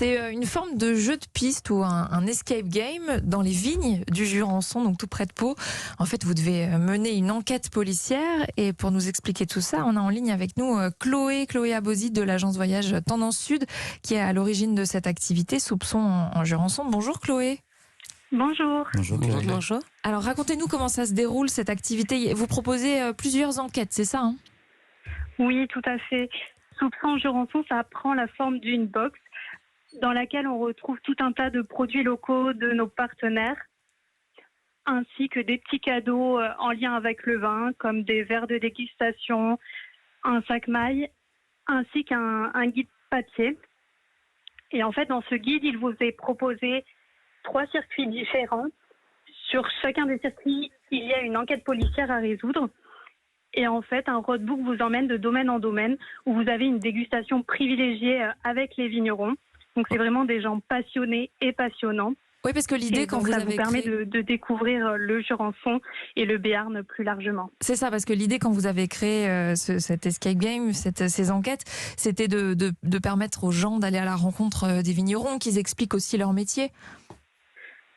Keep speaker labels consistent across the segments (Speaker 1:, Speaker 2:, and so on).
Speaker 1: C'est une forme de jeu de piste ou un escape game dans les vignes du Jurançon, donc tout près de Pau. En fait, vous devez mener une enquête policière et pour nous expliquer tout ça, on a en ligne avec nous Chloé Abosi de l'agence voyage Tendance Sud qui est à l'origine de cette activité Soupçon en Jurançon. Bonjour Chloé.
Speaker 2: Bonjour.
Speaker 1: Bonjour. Alors racontez-nous comment ça se déroule cette activité. Vous proposez plusieurs enquêtes, c'est ça hein?
Speaker 2: Oui, tout à fait. Soupçon Jurançon, ça prend la forme d'une box dans laquelle on retrouve tout un tas de produits locaux de nos partenaires, ainsi que des petits cadeaux en lien avec le vin, comme des verres de dégustation, un sac maille, ainsi qu'un guide papier. Et en fait, dans ce guide, il vous est proposé 3 circuits différents. Sur chacun des circuits, il y a une enquête policière à résoudre. Et en fait, un roadbook vous emmène de domaine en domaine où vous avez une dégustation privilégiée avec les vignerons. Donc, c'est vraiment des gens passionnés et passionnants.
Speaker 1: Oui, parce que l'idée, quand vous
Speaker 2: ça
Speaker 1: avez
Speaker 2: vous permet
Speaker 1: créé...
Speaker 2: de découvrir le Jurançon et le Béarn plus largement.
Speaker 1: C'est ça, parce que l'idée, quand vous avez créé cet escape game, ces enquêtes, c'était de permettre aux gens d'aller à la rencontre des vignerons, qu'ils expliquent aussi leur métier.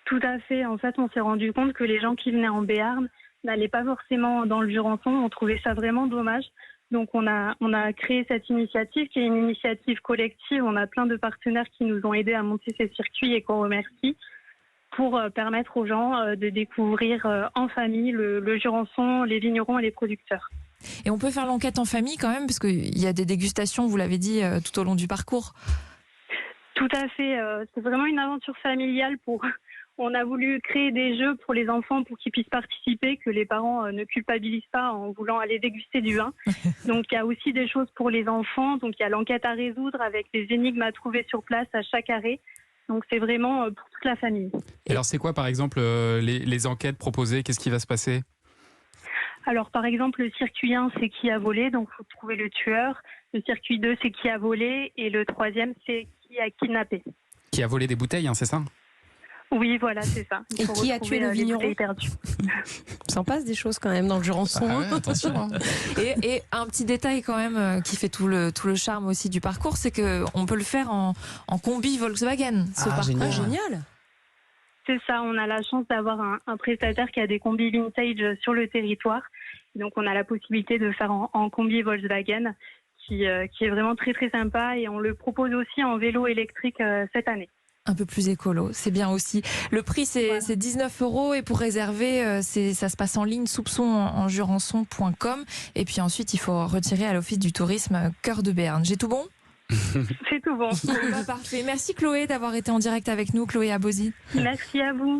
Speaker 2: Tout à fait. En fait, on s'est rendu compte que les gens qui venaient en Béarn n'allaient pas forcément dans le Jurançon. On trouvait ça vraiment dommage. Donc, on a créé cette initiative qui est une initiative collective. On a plein de partenaires qui nous ont aidés à monter ces circuits et qu'on remercie pour permettre aux gens de découvrir en famille le Jurançon, les vignerons et les producteurs.
Speaker 1: Et on peut faire l'enquête en famille quand même, parce qu'il y a des dégustations, vous l'avez dit, tout au long du parcours.
Speaker 2: Tout à fait. C'est vraiment une aventure familiale. On a voulu créer des jeux pour les enfants pour qu'ils puissent participer, que les parents ne culpabilisent pas en voulant aller déguster du vin. Donc il y a aussi des choses pour les enfants. Donc il y a l'enquête à résoudre avec des énigmes à trouver sur place à chaque arrêt. Donc c'est vraiment pour toute la famille.
Speaker 3: Et alors c'est quoi par exemple les enquêtes proposées? Qu'est-ce qui va se passer?
Speaker 2: Alors par exemple le circuit 1 c'est qui a volé, donc il faut trouver le tueur. Le circuit 2 c'est qui a volé et le 3e c'est qui a kidnappé.
Speaker 3: Qui a volé des bouteilles, hein, c'est ça?
Speaker 2: Oui, voilà, c'est ça.
Speaker 4: Et qui a tué le vigneron? Il s'en passe des choses quand même dans le Jurançon.
Speaker 3: Ah ouais, attention. Hein.
Speaker 1: Et un petit détail quand même qui fait tout le charme aussi du parcours, c'est qu'on peut le faire en combi Volkswagen. Ce parcours
Speaker 4: Génial.
Speaker 2: C'est ça, on a la chance d'avoir un prestataire qui a des combis vintage sur le territoire. Donc on a la possibilité de faire en combi Volkswagen qui est vraiment très très sympa et on le propose aussi en vélo électrique cette année.
Speaker 1: Un peu plus écolo, c'est bien aussi. Le prix, c'est 19 € et pour réserver, ça se passe en ligne, soupçonenjurançon.com. Et puis ensuite, il faut retirer à l'Office du tourisme Cœur de Béarn. J'ai tout bon?
Speaker 2: C'est tout bon.
Speaker 1: Parfait. Merci Chloé d'avoir été en direct avec nous, Chloé Abosi.
Speaker 2: Merci à vous.